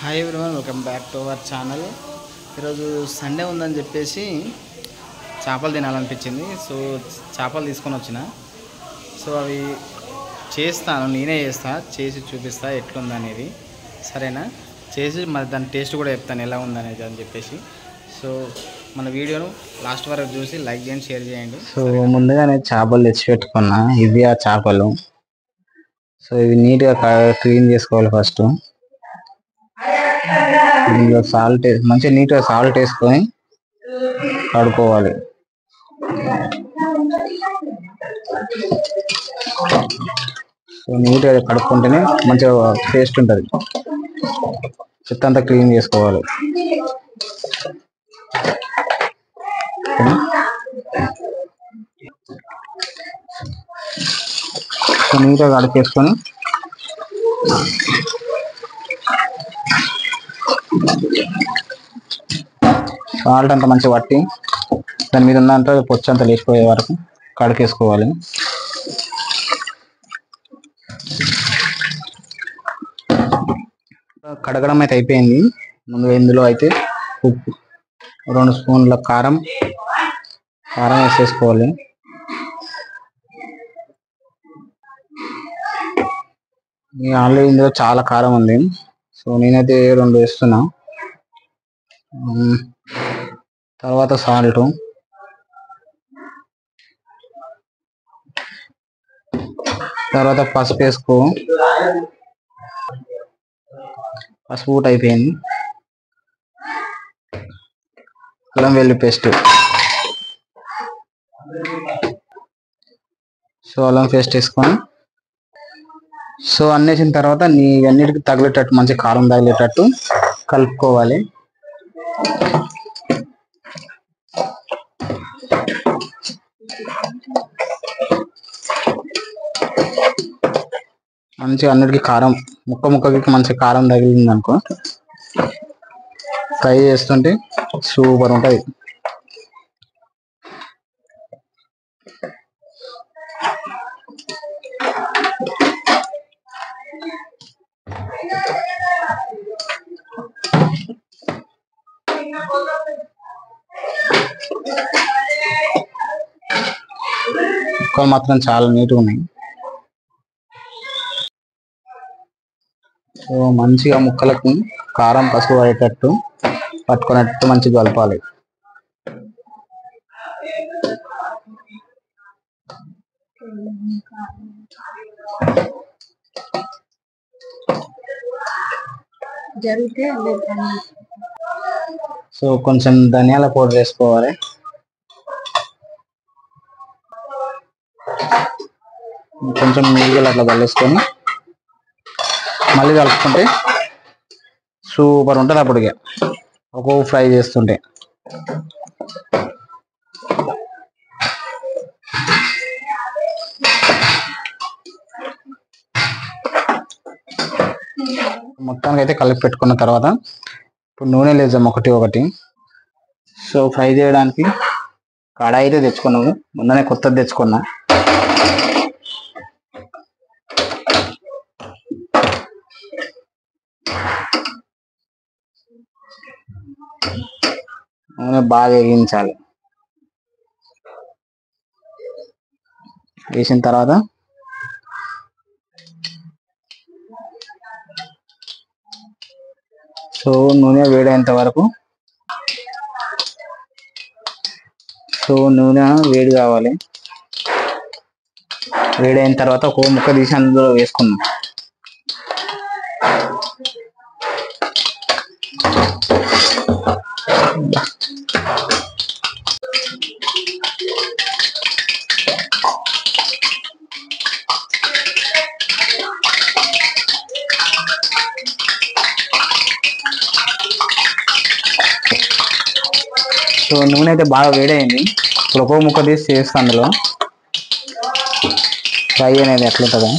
Hi everyone, welcome back to our channel. ఈరోజు Sunday ఉందని చెప్పేసి చేపలు తినాలనిపించింది. సో చేపలు తీసుకొని వచ్చిన. సో అవి చేస్తాను, నేనే చేసి చూపిస్తా ఎట్లుంది అనేది. సరేనా? చేసి మరి దాని టేస్ట్ కూడా చెప్తాను ఎలా ఉందనేది అని చెప్పేసి. సో మన వీడియోను లాస్ట్ వరకు చూసి లైక్ చేయండి, షేర్ చేయండి. సో ముందుగానే చేపలు తెచ్చి పెట్టుకున్నా. ఇవి ఆ చేపలు. సో ఇవి నీట్గా క్లీన్ చేసుకోవాలి. ఫస్ట్ దీనిలో సాల్ట్ మంచిగా నీట్గా సాల్ట్ వేసుకొని కడుక్కోవాలి. సో నీట్గా కడుక్కుంటేనే మంచిగా టేస్ట్ ఉంటుంది. చెత్త అంతా క్లీన్ చేసుకోవాలి. సో నీట్గా కడిగేసుకొని సాల్ట్ అంతా మంచిగా పట్టి దాని మీద ఉన్నంత పొచ్చు అంతా లేచిపోయే వరకు కడిగేసుకోవాలి. కడగడం అయితే అయిపోయింది. ముందుగా ఇందులో అయితే ఉప్పు, 2 స్పూన్ల కారం వేసేసుకోవాలి. ఆల్రెడీ ఇందులో చాలా కారం ఉంది. సో నేనైతే 2 వేస్తున్నా. తర్వాత సాల్ట్, తర్వాత పసుపు వేసుకో. పసుపు కూడా అయిపోయింది. అల్లం వెల్లుల్లి పేస్ట్. సో అల్లం పేస్ట్ వేసుకొని సో అన్నేసిన తర్వాత అన్నిటికి తగిలేటట్టు, మంచి కారం తగిలేటట్టు కలుపుకోవాలి. మంచిగా అన్నిటికీ కారం ముక్కకి మంచిగా కారం తగిలింది అనుకో, ఫ్రై చేస్తుంటే సూపర్ ఉంటుంది. ముక్కలు మాత్రం చాలా నీట్గా ఉన్నాయి. సో మంచిగా ముక్కలకు కారం పసుపు పడేటట్టు పట్టుకునేటట్టు మంచిగా కలపాలి. సో కొంచెం ధనియాల పౌడర్ వేసుకోవాలి. కొంచెం నీళ్ళు అట్లా కలిసుకొని మళ్ళీ కలుపుకుంటే సూపర్ ఉంటుంది. అప్పుడు ఇక ఒక్కొక్క ఫ్రై చేస్తుంటే మొత్తానికి అయితే కలిపి పెట్టుకున్న తర్వాత ఇప్పుడు నూనె లేజాం ఒకటి. సో ఫ్రై చేయడానికి కడాయి అయితే తెచ్చుకున్నాము. ముందనే కొత్తది తెచ్చుకున్నా. నూనె బాగా వేగించాలి. వేసిన తర్వాత సో నూనె వేడైనంత వరకు నూనె వేడి కావాలి. వేడైన తర్వాత ఒక ముక్క తీసి అందులో వేసుకున్నాం. సో నూనె అయితే బాగా వేడైంది. ఇప్పుడు ఒక్కొక్క ముక్క తీసి చేస్తాను అందులో. ఫ్రై అనేది ఎట్లుంటుందో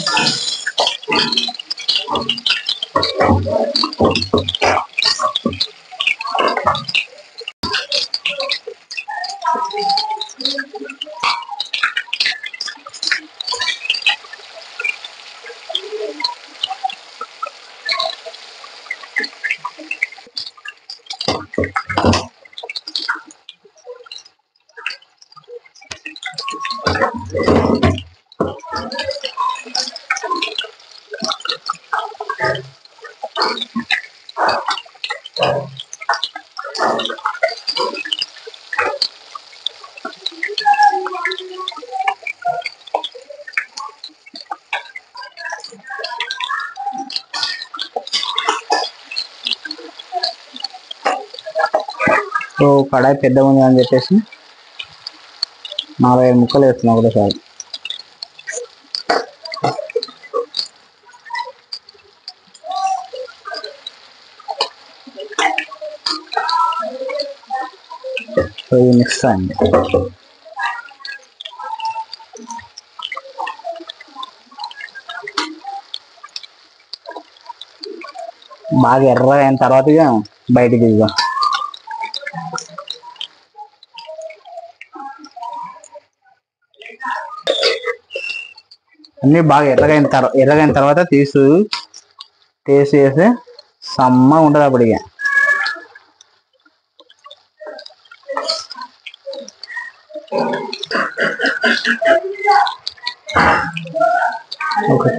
సో కడాయి పెద్దగా ఉంది అని చెప్పేసి 4-5 ముక్కలు వేస్తున్నాం ఒకటేసారి. సో ఇది మిక్స్ అయింది. బాగా ఎర్రగా అయిన తర్వాత ఇక బయటికి దిగుదాం. అన్నీ బాగా ఎర్రగైన తర్వాత టేస్ట్ చేస్తే సమ్మగా ఉంటుంది అప్పటికి. ఓకే,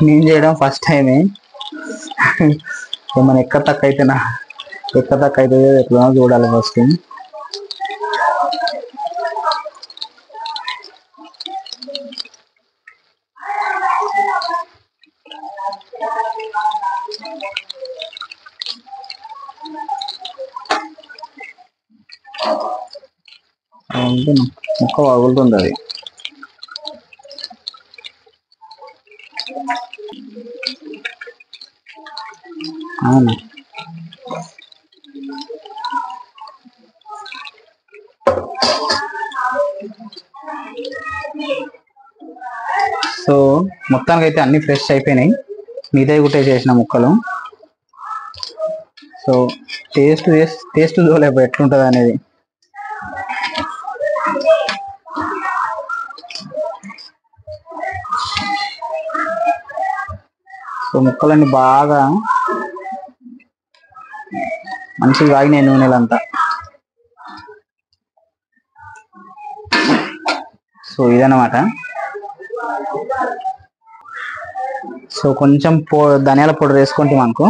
నేను చేయడం ఫస్ట్ టైమే. ఏమైనా ఎక్కడ తక్కువ అయితే ఎట్లా చూడాలి ఫస్ట్. ముక్క పగులుతుంది అది. అవును, సో మొత్తానికి అయితే అన్ని ఫ్రెష్ అయిపోయినాయి. మిగతాయి కూడా చేసిన ముక్కలు. సో టేస్ట్ చూడలేకపోయి ఎట్లుంటుంది అనేది. సో ముక్కలన్నీ బాగా మంచిగా ఆగినాయి నూనెలంతా. సో ఇదన్నమాట. సో కొంచెం ధనియాల పౌడర్ వేసుకుంటే మనకు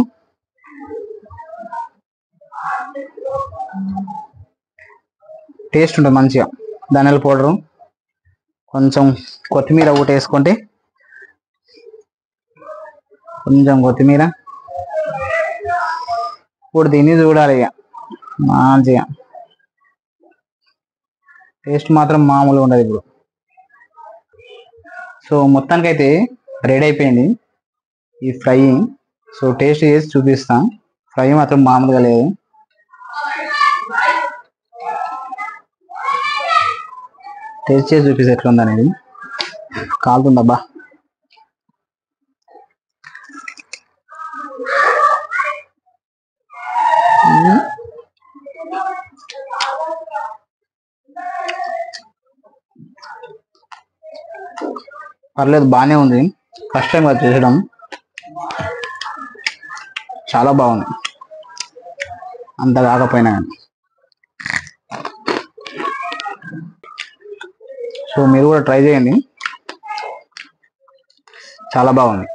టేస్ట్ ఉంటుంది మంచిగా. ధనియాల పౌడరు, కొంచెం కొత్తిమీర ఒకటి వేసుకుంటే, కొంచెం కొత్తిమీర ఇప్పుడు దీన్ని చూడాలి ఇక మంచిగా. టేస్ట్ మాత్రం మామూలుగా ఉండదు ఇప్పుడు. సో మొత్తానికైతే రెడీ అయిపోయింది ఈ ఫ్రై. సో టేస్ట్ చేసి చూపిస్తాం. ఫ్రై మాత్రం మామూలుగా లేదు. టేస్ట్ చేసి చూపిస్తే ఎట్లుంది అనేది. కాలుతుందబ్బా. పర్లేదు, బాగానే ఉంది. ఫస్ట్ టైం అది చేసడం. చాలా బాగుంది, అంత కాకపోయినా కానీ. సో మీరు కూడా ట్రై చేయండి, చాలా బాగుంది.